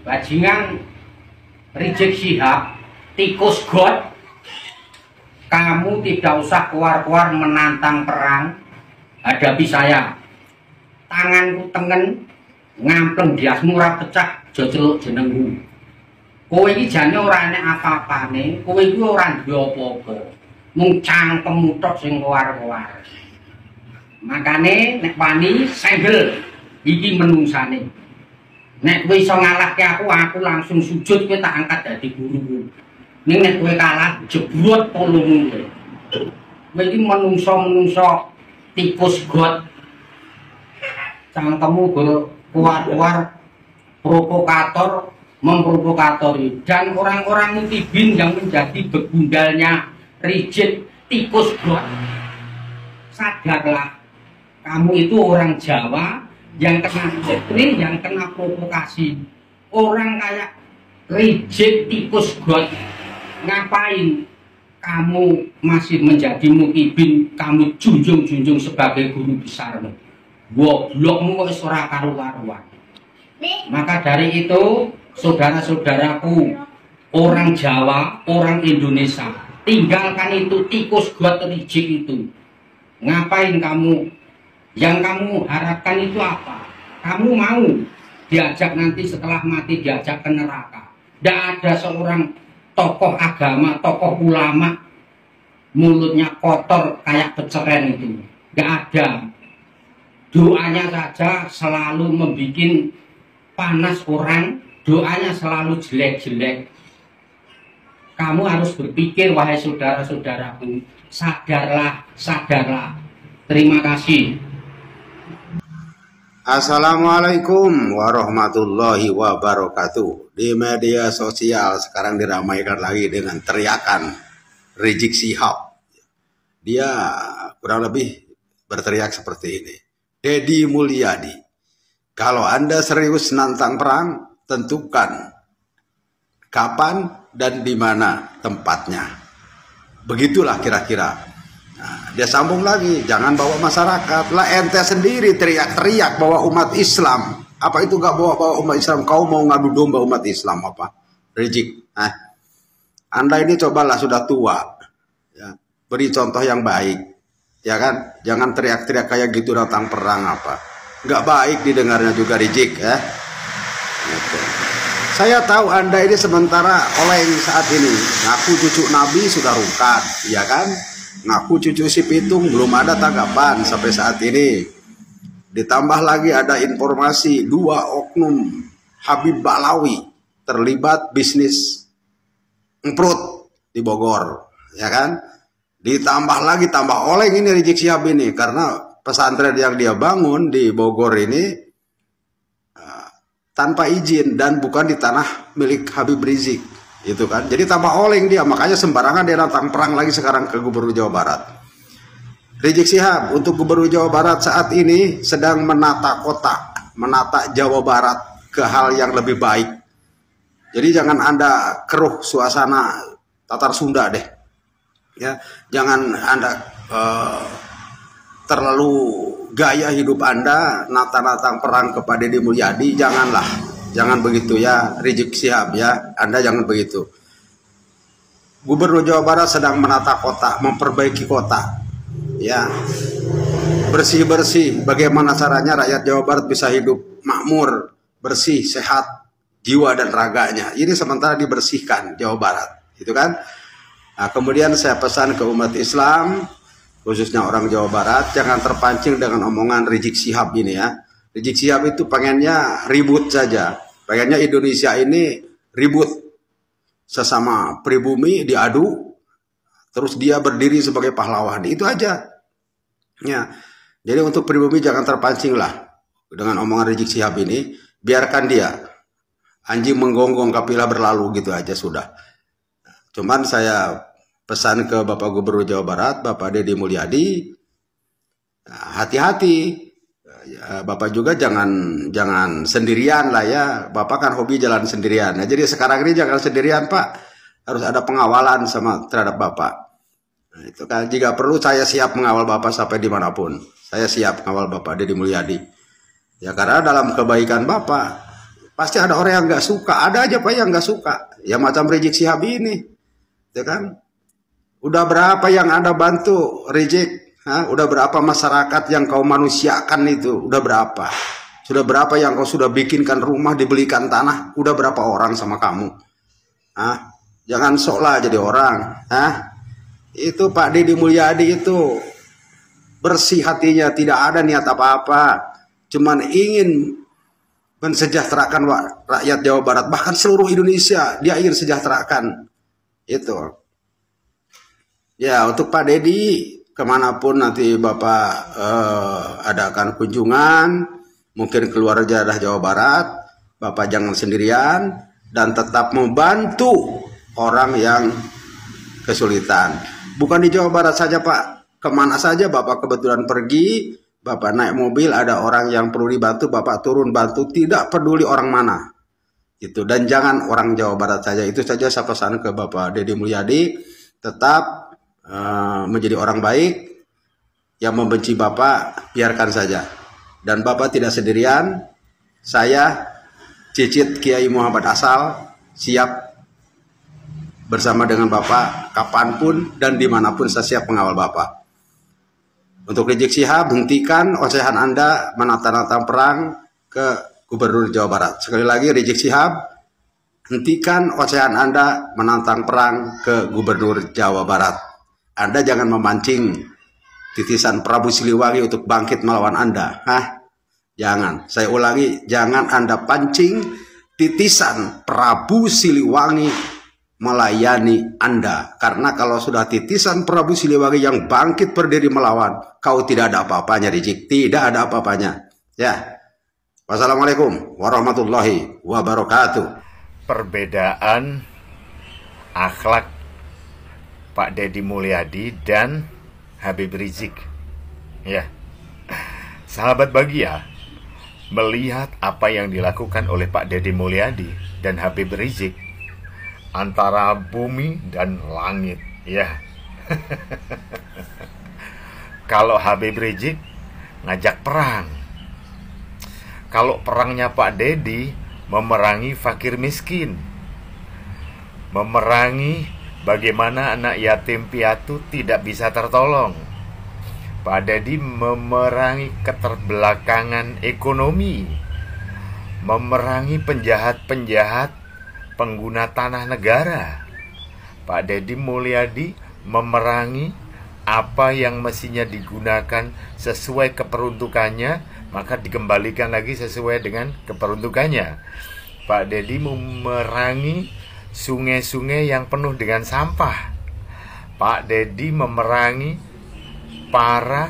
Bajingan Rizik Syihab, tikus God, kamu tidak usah keluar-keluar menantang perang. Hadapi saya. Tanganku tengen, ngampleng diasmu ora pecah, joceluk jenengmu. Kowe iki jane ora enek apa-apane, kowe iki ora duwe apa-apa. Mung cangkemmu tok sing keluar-keluar. Makane nek wani senggel iki menungsane. Nek kowe iso ngalahke aku langsung sujud kowe tak angkat dadi gurumu. Ning nek kowe kalah jebrot polongmu. Kowe iki menungso-menungso tikus God. Cangkemmu keluar-keluar provokator, memprovokatori, dan orang-orang mutibin yang menjadi begundalnya Rizik tikus God. Sadarlah, kamu itu orang Jawa yang kena doktrin, yang kena provokasi. Orang kayak Rizik tikus God, ngapain kamu masih menjadi mukibin, kamu junjung-junjung sebagai guru besarmu? Goblokmu kok ora karu-karuan. Maka dari itu, saudara-saudaraku, orang Jawa, orang Indonesia, tinggalkan itu tikus God Rizik itu. Ngapain kamu? Yang kamu harapkan itu apa? Kamu mau diajak nanti setelah mati diajak ke neraka? Tidak ada seorang tokoh agama, tokoh ulama mulutnya kotor kayak peceren itu. Tidak ada. Doanya saja selalu membuat panas orang. Doanya selalu jelek-jelek. Kamu harus berpikir, wahai saudara-saudaraku, sadarlah, sadarlah. Terima kasih. Assalamualaikum warahmatullahi wabarakatuh. Di media sosial sekarang diramaikan lagi dengan teriakan Rizik Syihab. Dia kurang lebih berteriak seperti ini. Deddy Mulyadi, kalau Anda serius nantang perang, tentukan kapan dan di mana tempatnya. Begitulah kira-kira. Nah, dia sambung lagi, jangan bawa masyarakat. Lah ente sendiri teriak-teriak bawa umat Islam. Apa itu gak bawa umat Islam? Kau mau ngadu domba umat Islam apa? Rizik. Anda ini cobalah sudah tua. Ya, beri contoh yang baik. Ya kan? Jangan teriak-teriak kayak gitu datang perang apa. Gak baik didengarnya juga Rizik ya. Gitu. Saya tahu Anda ini sementara oleng saat ini. Ngaku cucu Nabi sudah rungkat, ya kan? Ngaku cucu si Pitung belum ada tanggapan sampai saat ini. Ditambah lagi ada informasi 2 oknum Habib Balawi terlibat bisnis emprut di Bogor, ya kan? Ditambah lagi tambah oleng ini Rizik Syihab ini karena pesantren yang dia bangun di Bogor ini tanpa izin dan bukan di tanah milik Habib Rizik. Itu kan, jadi tambah oleng dia, makanya sembarangan dia datang perang lagi sekarang ke Gubernur Jawa Barat. Rizik Syihab untuk Gubernur Jawa Barat saat ini sedang menata kota, menata Jawa Barat ke hal yang lebih baik. Jadi jangan Anda keruh suasana Tatar Sunda deh, ya, jangan Anda terlalu gaya hidup Anda nata-nata perang kepada Deddy Mulyadi, janganlah. Jangan begitu ya Rizik Syihab ya, Anda jangan begitu. Gubernur Jawa Barat sedang menata kota, memperbaiki kota. Ya. Bersih-bersih, bagaimana caranya rakyat Jawa Barat bisa hidup makmur, bersih, sehat jiwa dan raganya. Ini sementara dibersihkan Jawa Barat, gitu kan? Nah, kemudian saya pesan ke umat Islam, khususnya orang Jawa Barat, jangan terpancing dengan omongan Rizik Syihab ini ya. Rizik Syihab itu pengennya ribut saja. Pengennya Indonesia ini ribut. Sesama pribumi diadu. Terus dia berdiri sebagai pahlawan. Itu aja. Ya. Jadi untuk pribumi jangan terpancing lah. Dengan omongan Rizik Syihab ini. Biarkan dia. Anjing menggonggong kapilah berlalu gitu aja sudah. Cuman saya pesan ke Bapak Gubernur Jawa Barat, Bapak Deddy Mulyadi. Hati-hati. Ya, Bapak juga jangan sendirian lah ya. Bapak kan hobi jalan sendirian. Nah, jadi sekarang ini jangan sendirian Pak. Harus ada pengawalan terhadap Bapak. Nah, itu kan jika perlu saya siap mengawal Bapak sampai dimanapun. Saya siap mengawal Bapak Deddy Mulyadi. Ya karena dalam kebaikan Bapak. Pasti ada orang yang nggak suka, ada aja Pak yang nggak suka. Ya macam Rizik Syihab ini, ya kan? Udah berapa yang Anda bantu Rizik? Udah berapa masyarakat yang kau manusiakan itu? Udah berapa? Sudah berapa yang kau sudah bikinkan rumah, dibelikan tanah? Udah berapa orang sama kamu? Jangan sok lah jadi orang. Itu Pak Deddy Mulyadi itu bersih hatinya, tidak ada niat apa-apa. Cuman ingin mensejahterakan rakyat Jawa Barat, bahkan seluruh Indonesia dia ingin sejahterakan. Itu. Ya, untuk Pak Deddy, kemanapun nanti Bapak adakan kunjungan, mungkin keluar daerah Jawa Barat, Bapak jangan sendirian, dan tetap membantu orang yang kesulitan. Bukan di Jawa Barat saja Pak, kemana saja Bapak kebetulan pergi, Bapak naik mobil, ada orang yang perlu dibantu, Bapak turun bantu, tidak peduli orang mana. Itu. Dan jangan orang Jawa Barat saja. Itu saja saya pesan ke Bapak Deddy Mulyadi, tetap menjadi orang baik. Yang membenci Bapak, biarkan saja. Dan Bapak tidak sendirian. Saya, Cicit Kiai Muhammad Asal, siap bersama dengan Bapak kapanpun dan dimanapun saya siap mengawal Bapak. Untuk Rizik Syihab, hentikan ocehan Anda menantang-nantang perang ke Gubernur Jawa Barat. Sekali lagi, Rizik Syihab, hentikan ocehan Anda menantang perang ke Gubernur Jawa Barat. Anda jangan memancing titisan Prabu Siliwangi untuk bangkit melawan Anda. Jangan. Saya ulangi, jangan Anda pancing titisan Prabu Siliwangi melayani Anda. Karena kalau sudah titisan Prabu Siliwangi yang bangkit berdiri melawan, kau tidak ada apa-apanya Rizik, tidak ada apa-apanya. Ya. Wassalamualaikum warahmatullahi wabarakatuh. Perbedaan akhlak Pak Deddy Mulyadi dan Habib Rizik. Ya. Sahabat Bahagia, melihat apa yang dilakukan oleh Pak Deddy Mulyadi dan Habib Rizik, antara bumi dan langit, ya. Kalau Habib Rizik ngajak perang, kalau perangnya Pak Deddy memerangi fakir miskin, memerangi bagaimana anak yatim piatu tidak bisa tertolong. Pak Deddy memerangi keterbelakangan ekonomi, memerangi penjahat-penjahat pengguna tanah negara. Pak Deddy Mulyadi memerangi apa yang mestinya digunakan sesuai keperuntukannya, maka dikembalikan lagi sesuai dengan keperuntukannya. Pak Deddy memerangi sungai-sungai yang penuh dengan sampah. Pak Deddy memerangi para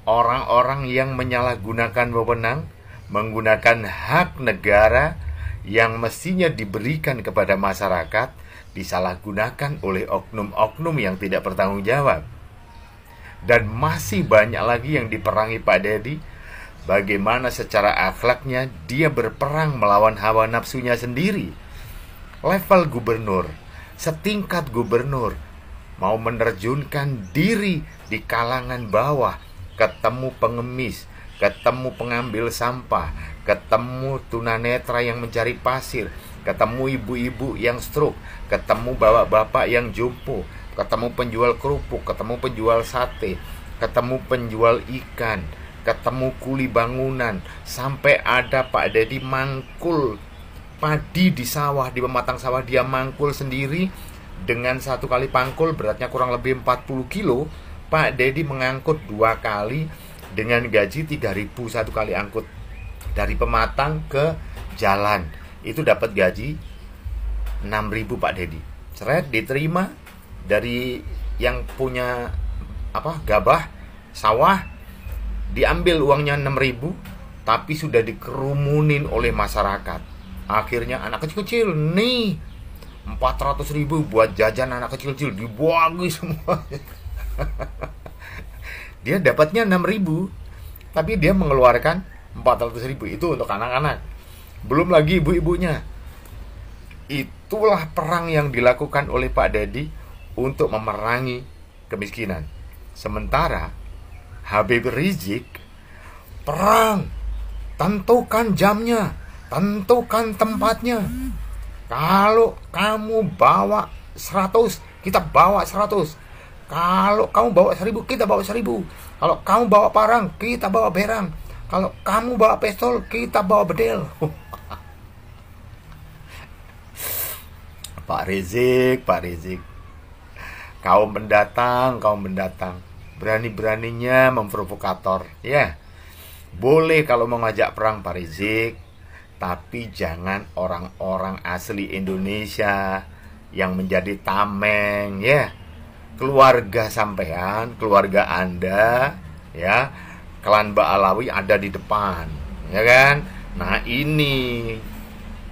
orang-orang yang menyalahgunakan wewenang, menggunakan hak negara yang mestinya diberikan kepada masyarakat, disalahgunakan oleh oknum-oknum yang tidak bertanggung jawab. Dan masih banyak lagi yang diperangi Pak Deddy. Bagaimana secara akhlaknya dia berperang melawan hawa nafsunya sendiri. Level gubernur, setingkat gubernur, mau menerjunkan diri di kalangan bawah, ketemu pengemis, ketemu pengambil sampah, ketemu tunanetra yang mencari pasir, ketemu ibu-ibu yang stroke, ketemu bapak-bapak yang jompo, ketemu penjual kerupuk, ketemu penjual sate, ketemu penjual ikan, ketemu kuli bangunan, sampai ada Pak Deddy mangkul padi di sawah, di pematang sawah dia mangkul sendiri dengan satu kali pangkul beratnya kurang lebih 40 kilo. Pak Deddy mengangkut 2 kali dengan gaji 3.000 satu kali angkut dari pematang ke jalan. Itu dapat gaji 6.000 Pak Deddy. Seret diterima dari yang punya gabah sawah, diambil uangnya 6.000, tapi sudah dikerumunin oleh masyarakat. Akhirnya anak kecil-kecil nih 400.000 buat jajan anak kecil-kecil dibagi semua. Dia dapatnya 6.000, tapi dia mengeluarkan 400.000. Itu untuk anak-anak, belum lagi ibu-ibunya. Itulah perang yang dilakukan oleh Pak Deddy untuk memerangi kemiskinan. Sementara Habib Rizik perang, tentukan jamnya, tentukan tempatnya. Kalau kamu bawa 100, kita bawa 100. Kalau kamu bawa 1000, kita bawa 1000. Kalau kamu bawa parang, kita bawa berang. Kalau kamu bawa pistol, kita bawa bedil. Pak Rizik, kaum pendatang, berani-beraninya memprovokator, ya. Boleh kalau mau ngajak perang Pak Rizik, tapi jangan orang-orang asli Indonesia yang menjadi tameng, ya. Keluarga sampean, keluarga Anda, ya, klan Ba'alawi ada di depan, ya kan? Nah ini,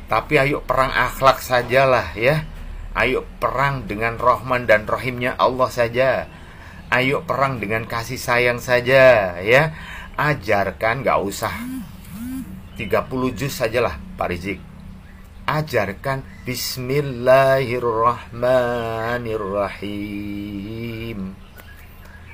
tapi ayo perang akhlak sajalah, ya. Ayo perang dengan Rahman dan Rahimnya Allah saja. Ayo perang dengan kasih sayang saja, ya. Ajarkan, gak usah 30 juz sajalah Pak Rizik. Ajarkan Bismillahirrahmanirrahim.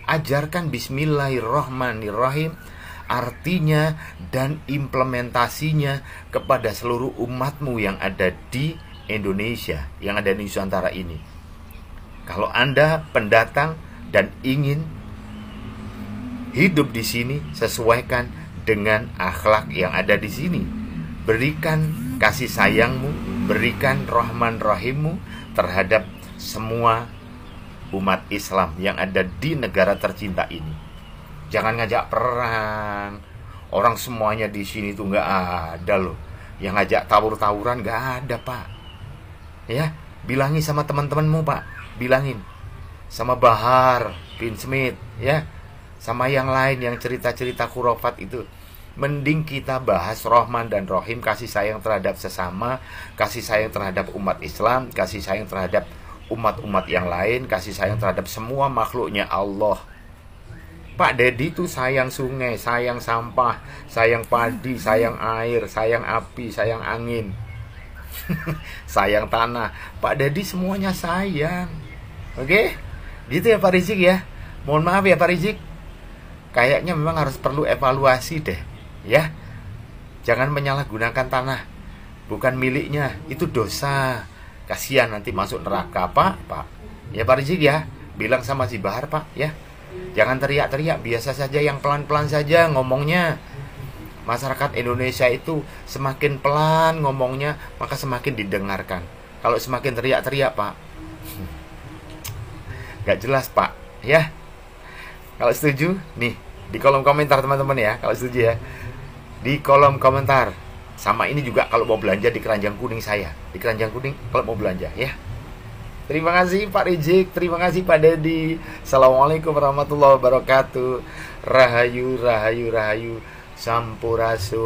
Ajarkan Bismillahirrahmanirrahim, artinya dan implementasinya kepada seluruh umatmu yang ada di Indonesia, yang ada di Nusantara ini. Kalau Anda pendatang dan ingin hidup di sini, sesuaikan dengan akhlak yang ada di sini. Berikan kasih sayangmu, berikan Rahman Rahimmu terhadap semua umat Islam yang ada di negara tercinta ini. Jangan ngajak perang. Orang semuanya di sini tuh nggak ada loh. Yang ngajak tawur-tawuran nggak ada, Pak. Ya, bilangin sama teman-temanmu, Pak. Bilangin sama Bahar bin Smith, ya, sama yang lain yang cerita-cerita khurafat itu. Mending kita bahas Rahman dan Rahim, kasih sayang terhadap sesama, kasih sayang terhadap umat Islam, kasih sayang terhadap umat-umat yang lain, kasih sayang terhadap semua makhluknya Allah. Pak Dedi itu sayang sungai, sayang sampah, sayang padi, sayang air, sayang api, sayang angin, sayang tanah. Pak Dedi semuanya sayang. Oke? Gitu ya Pak Rizik ya. Mohon maaf ya Pak Rizik. Kayaknya memang harus perlu evaluasi deh, ya. Jangan menyalahgunakan tanah, bukan miliknya, itu dosa. Kasihan nanti masuk neraka, Pak. Ya Pak Rizik ya. Bilang sama si Bahar, Pak, ya. Jangan teriak-teriak, biasa saja, yang pelan-pelan saja ngomongnya. Masyarakat Indonesia itu semakin pelan ngomongnya, maka semakin didengarkan. Kalau semakin teriak-teriak, Pak, gak jelas, Pak, ya. Kalau setuju, nih, di kolom komentar teman-teman ya. Kalau setuju ya, di kolom komentar. Sama ini juga kalau mau belanja di Keranjang Kuning saya. Di Keranjang Kuning kalau mau belanja, ya. Terima kasih Pak Rizik, terima kasih Pak Dedi. Assalamualaikum warahmatullahi wabarakatuh. Rahayu, rahayu, rahayu. Sampurasun.